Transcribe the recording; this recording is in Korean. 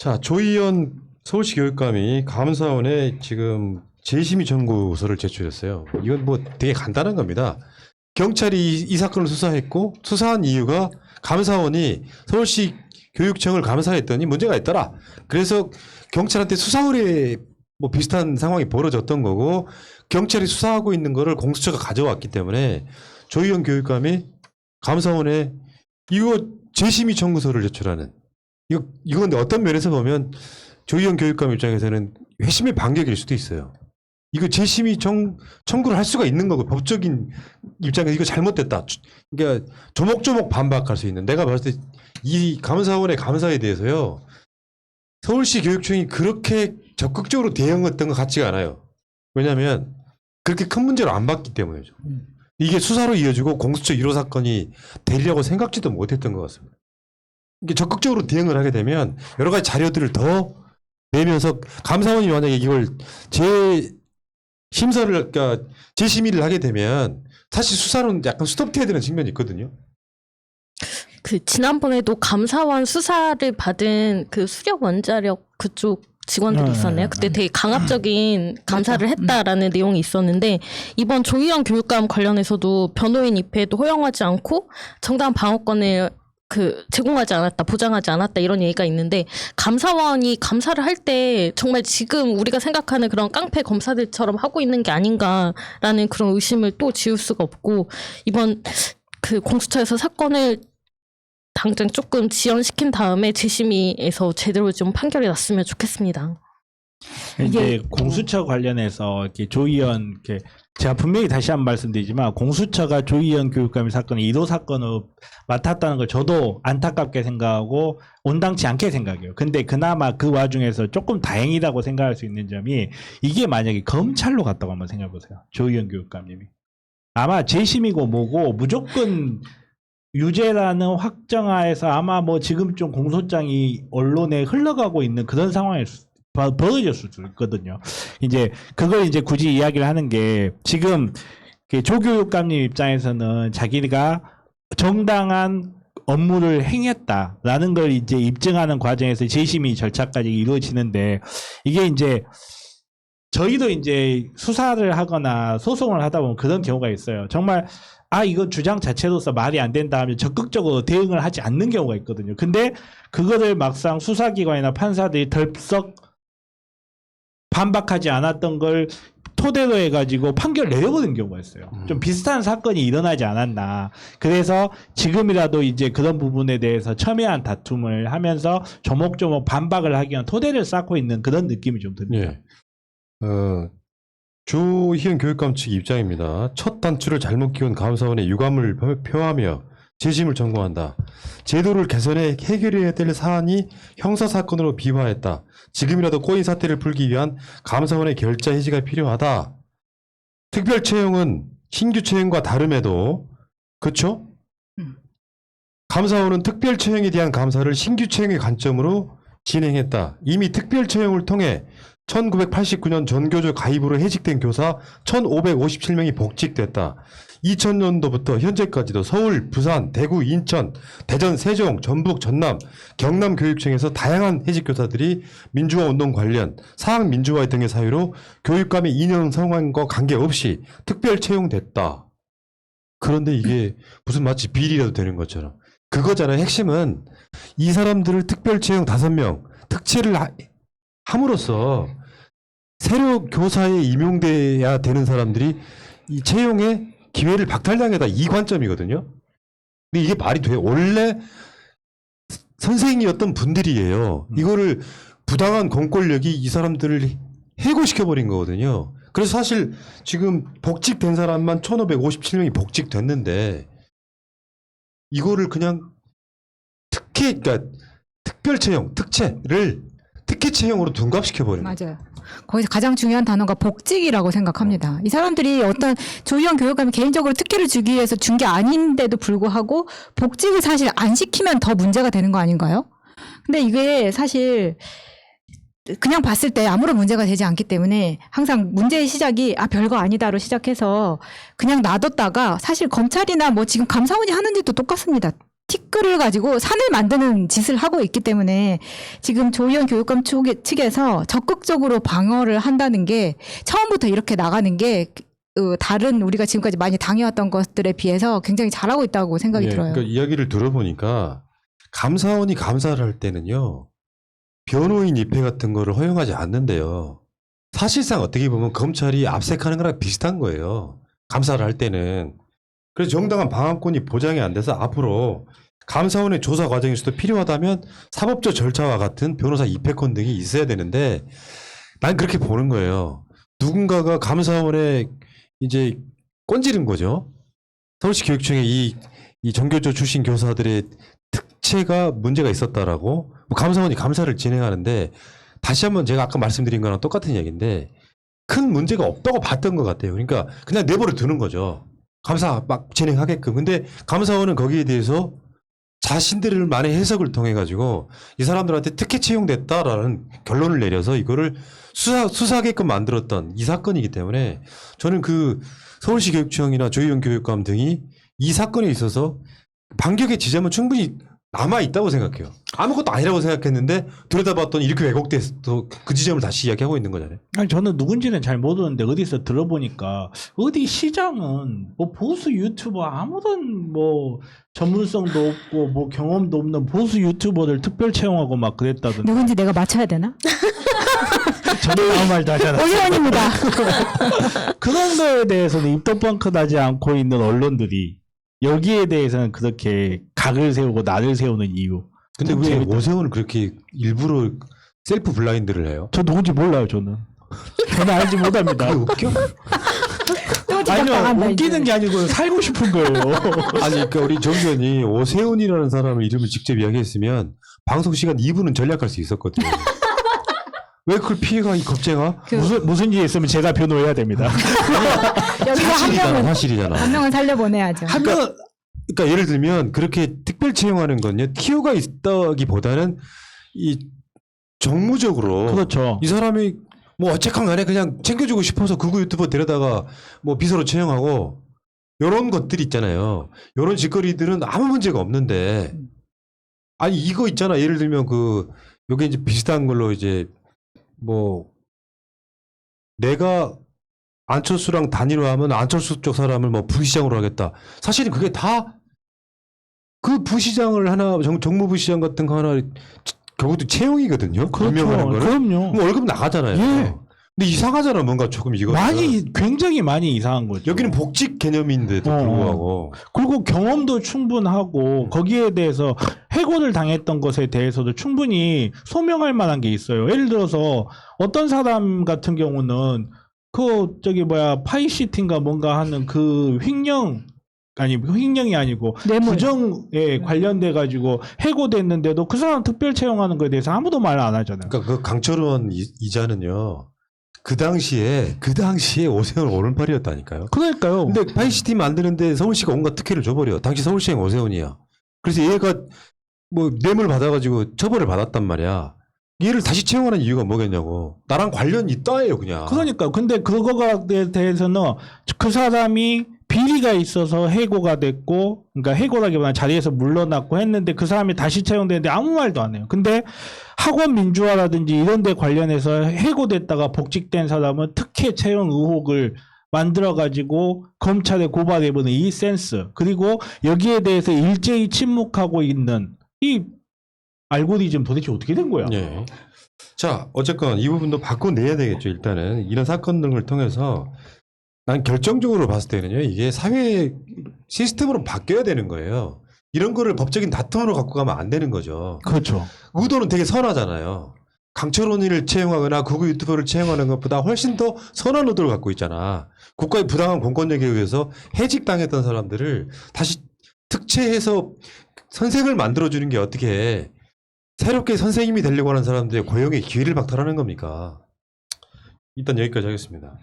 자, 조희연 서울시 교육감이 감사원에 지금 재심의 청구서를 제출했어요. 이건 뭐 되게 간단한 겁니다. 경찰이 이 사건을 수사했고 수사한 이유가 감사원이 서울시 교육청을 감사했더니 문제가 있더라. 그래서 경찰한테 수사 의뢰 뭐 비슷한 상황이 벌어졌던 거고 경찰이 수사하고 있는 거를 공수처가 가져왔기 때문에 조희연 교육감이 감사원에 이거 재심의 청구서를 제출하는 이건 어떤 면에서 보면 조희연 교육감 입장에서는 회심의 반격일 수도 있어요. 이거 재심의 청구를 할 수가 있는 거고 법적인 입장에서 이거 잘못됐다. 그러니까 조목조목 반박할 수 있는. 내가 봤을 때 이 감사원의 감사에 대해서요. 서울시 교육청이 그렇게 적극적으로 대응했던 것 같지가 않아요. 왜냐하면 그렇게 큰 문제로 안 봤기 때문이죠. 이게 수사로 이어지고 공수처 1호 사건이 되리라고 생각지도 못했던 것 같습니다. 이게 적극적으로 대응을 하게 되면 여러 가지 자료들을 더 내면서 감사원이 만약에 이걸 그러니까 재심의를 하게 되면 사실 수사는 약간 스톱해야 되는 측면이 있거든요. 지난번에도 감사원 수사를 받은 그 수력 원자력 그쪽 직원들이 있었네요. 그때 되게 강압적인 감사를 했다라는 내용이 있었는데 이번 조희연 교육감 관련해서도 변호인 입회도 허용하지 않고 정당한 방어권을 제공하지 않았다, 보장하지 않았다 이런 얘기가 있는데 감사원이 감사를 할 때 정말 지금 우리가 생각하는 그런 깡패 검사들처럼 하고 있는 게 아닌가라는 그런 의심을 또 지울 수가 없고 이번 공수처에서 사건을 당장 조금 지연시킨 다음에 재심의에서 제대로 좀 판결이 났으면 좋겠습니다. 이제 공수처 관련해서 이렇게 조희연 제가 분명히 다시 한번 말씀드리지만 공수처가 조희연 교육감의 사건을 1호 사건으로 맡았다는 걸 저도 안타깝게 생각하고 온당치 않게 생각해요. 근데 그나마 그 와중에서 조금 다행이라고 생각할 수 있는 점이 이게 만약에 검찰로 갔다고 한번 생각해 보세요. 조희연 교육감님이. 아마 재심이고 뭐고 무조건 유죄라는 확정하에서 아마 뭐 지금 좀 공소장이 언론에 흘러가고 있는 그런 상황일 벌어졌을 수 있거든요. 이제 그걸 이제 굳이 이야기를 하는 게 지금 조 교육감님 입장에서는 자기가 정당한 업무를 행했다라는 걸 이제 입증하는 과정에서 재심의 절차까지 이루어지는데 이게 이제 저희도 이제 수사를 하거나 소송을 하다 보면 그런 경우가 있어요. 정말 이거 주장 자체로서 말이 안 된다 하면 적극적으로 대응을 하지 않는 경우가 있거든요. 근데 그거를 막상 수사기관이나 판사들이 덜썩 반박하지 않았던 걸 토대로 해가지고 판결 내려버린 경우가 있어요. 좀 비슷한 사건이 일어나지 않았나. 그래서 지금이라도 이제 그런 부분에 대해서 첨예한 다툼을 하면서 조목조목 반박을 하기 위한 토대를 쌓고 있는 그런 느낌이 좀 듭니다. 예. 조희연 교육감 측 입장입니다. 첫 단추를 잘못 끼운 감사원에 유감을 표하며 재심을 청구한다. 제도를 개선해 해결해야 될 사안이 형사사건으로 비화했다. 지금이라도 꼬인 사태를 풀기 위한 감사원의 결자 해지가 필요하다. 특별 채용은 신규 채용과 다름에도 그렇죠? 감사원은 특별 채용에 대한 감사를 신규 채용의 관점으로 진행했다. 이미 특별 채용을 통해 1989년 전교조 가입으로 해직된 교사 1557명이 복직됐다. 2000년도부터 현재까지도 서울, 부산, 대구, 인천, 대전, 세종, 전북, 전남, 경남 교육청에서 다양한 해직 교사들이 민주화 운동 관련 사학 민주화 등의 사유로 교육감의 2년 성황과 관계없이 특별 채용됐다. 그런데 이게 무슨 마치 비리라도 되는 것처럼 그거잖아요. 핵심은 이 사람들을 특별 채용 5명 특채를 함으로써 새로 교사에 임용돼야 되는 사람들이 이 채용의 기회를 박탈당하다 이 관점이거든요. 근데 이게 말이 돼요? 원래 선생이었던 분들이에요. 이거를 부당한 공권력이 이 사람들을 해고시켜버린 거거든요. 그래서 사실 지금 복직된 사람만 1557명이 복직됐는데 이거를 그냥 그러니까 특별 채용, 특채를 특혜 채용으로 둔갑시켜버리는 맞아요. 거기서 가장 중요한 단어가 복직이라고 생각합니다. 이 사람들이 어떤 조희연 교육감이 개인적으로 특혜를 주기 위해서 준 게 아닌데도 불구하고 복직을 사실 안 시키면 더 문제가 되는 거 아닌가요? 근데 이게 사실 그냥 봤을 때 아무런 문제가 되지 않기 때문에 항상 문제의 시작이 별거 아니다로 시작해서 그냥 놔뒀다가 사실 검찰이나 뭐 지금 감사원이 하는 짓도 똑같습니다. 티끌을 가지고 산을 만드는 짓을 하고 있기 때문에 지금 조희연 교육감 측에서 적극적으로 방어를 한다는 게 처음부터 이렇게 나가는 게 다른 우리가 지금까지 많이 당해왔던 것들에 비해서 굉장히 잘하고 있다고 생각이 들어요. 그러니까 이야기를 들어보니까 감사원이 감사를 할 때는요. 변호인 입회 같은 거를 허용하지 않는데요. 사실상 어떻게 보면 검찰이 압색하는 거랑 비슷한 거예요. 감사를 할 때는. 그래서 정당한 방어권이 보장이 안 돼서 앞으로 감사원의 조사 과정에서도 필요하다면 사법적 절차와 같은 변호사 입회권 등이 있어야 되는데 난 그렇게 보는 거예요. 누군가가 감사원에 이제 꼰지른 거죠. 서울시 교육청의 이 전교조 출신 교사들의 특채가 문제가 있었다라고 뭐 감사원이 감사를 진행하는데 다시 한번 제가 아까 말씀드린 거랑 똑같은 얘기인데 큰 문제가 없다고 봤던 것 같아요. 그러니까 그냥 내버려 두는 거죠. 감사 막 진행하게끔. 근데 감사원은 거기에 대해서 자신들만의 해석을 통해 가지고 이 사람들한테 특혜 채용됐다라는 결론을 내려서 이거를 수사하게끔 만들었던 이 사건이기 때문에 저는 그 서울시 교육청이나 조희연 교육감 등이 이 사건에 있어서 반격의 지점은 충분히 남아 있다고 생각해요. 아무것도 아니라고 생각했는데 들여다봤더니 이렇게 왜곡돼서 그 지점을 다시 이야기하고 있는 거잖아요. 아니 저는 누군지는 잘 모르는데 어디서 들어보니까 어디 시장은 뭐 보수 유튜버 아무런 뭐 전문성도 없고 뭐 경험도 없는 보수 유튜버를 특별 채용하고 막 그랬다던데. 누군지 내가 맞춰야 되나? 저는 아무 말도 하지 않았어요. 오희연입니다. 그런 거에 대해서는 입덕방긋하지 않고 있는 언론들이 여기에 대해서는 그렇게 각을 세우고 나를 세우는 이유. 근데 왜 오세훈을 그렇게 일부러 셀프 블라인드를 해요? 저 누군지 몰라요, 저는. 저는 알지 못합니다. 그게 웃겨? 또 아니요, 지적당한다, 웃기는 이제. 게 아니고 살고 싶은 거예요. 아니, 그러니까 우리 정 의원이 오세훈이라는 사람을 이름을 직접 이야기했으면 방송 시간 2분은 전략할 수 있었거든요. 왜 그걸 피해가, 이 겁쟁아? 무슨 일이 있으면 제가 변호해야 됩니다. 여기서 한 사실이잖아. 명은 살려보내야죠. 한 명은 그러니까 예를 들면 그렇게 특별 채용하는 건요, 티오가 있다기보다는 이 정무적으로 그렇죠. 이 사람이 뭐 어쨌건 간에 그냥 챙겨주고 싶어서 극우 유튜버 데려다가 뭐 비서로 채용하고 요런 것들이 있잖아요. 요런 짓거리들은 아무 문제가 없는데 아니 이거 있잖아. 예를 들면 요게 이제 비슷한 걸로 이제 뭐 내가 안철수랑 단일화하면 안철수 쪽 사람을 뭐 부시장으로 하겠다. 사실은 그게 다 그 부시장을 하나 정무부시장 같은 거 하나 결국도 채용이거든요. 임명하는 거는. 그럼요. 그럼 월급 나가잖아요. 예. 근데 이상하잖아. 뭔가 조금 이거. 굉장히 많이 이상한 거죠. 여기는 복직 개념인데도 불구하고. 그리고 경험도 충분하고 거기에 대해서 해고를 당했던 것에 대해서도 충분히 소명할 만한 게 있어요. 예를 들어서 어떤 사람 같은 경우는 파이시팅가 뭔가 하는 그 횡령이 아니고 뇌물. 부정에 관련돼 가지고 해고됐는데도 그 사람 특별 채용하는 거에 대해서 아무도 말 안 하잖아요. 그러니까 그 강철원 이자는요. 그 당시에 오세훈 오른팔이었다니까요. 그러니까요. 근데 파이시티 만드는데 서울시가 온갖 특혜를 줘버려. 당시 서울시장 오세훈이야. 그래서 얘가 뭐 뇌물 받아가지고 처벌을 받았단 말이야. 얘를 다시 채용하는 이유가 뭐겠냐고. 나랑 관련 있다예요, 그냥. 그러니까 근데 그거에 대해서는 그 사람이 비리가 있어서 해고가 됐고, 그러니까 해고라기보다는 자리에서 물러났고 했는데 그 사람이 다시 채용되는데 아무 말도 안 해요. 근데 학원 민주화라든지 이런 데 관련해서 해고됐다가 복직된 사람은 특혜 채용 의혹을 만들어가지고 검찰에 고발해보는 이 센스, 그리고 여기에 대해서 일제히 침묵하고 있는 이 알고리즘 도대체 어떻게 된 거야? 예. 자, 어쨌건 이 부분도 바꿔내야 되겠죠. 일단은 이런 사건 등을 통해서 난 결정적으로 봤을 때는요, 이게 사회 시스템으로 바뀌어야 되는 거예요. 이런 거를 법적인 다툼으로 갖고 가면 안 되는 거죠. 그렇죠. 의도는 되게 선하잖아요. 강철원이를 채용하거나 극우 유튜버를 채용하는 것보다 훨씬 더 선한 의도를 갖고 있잖아. 국가의 부당한 공권력에 의해서 해직당했던 사람들을 다시 특채해서 선생을 만들어주는 게 어떻게 새롭게 선생님이 되려고 하는 사람들의 고용의 기회를 박탈하는 겁니까? 일단 여기까지 하겠습니다.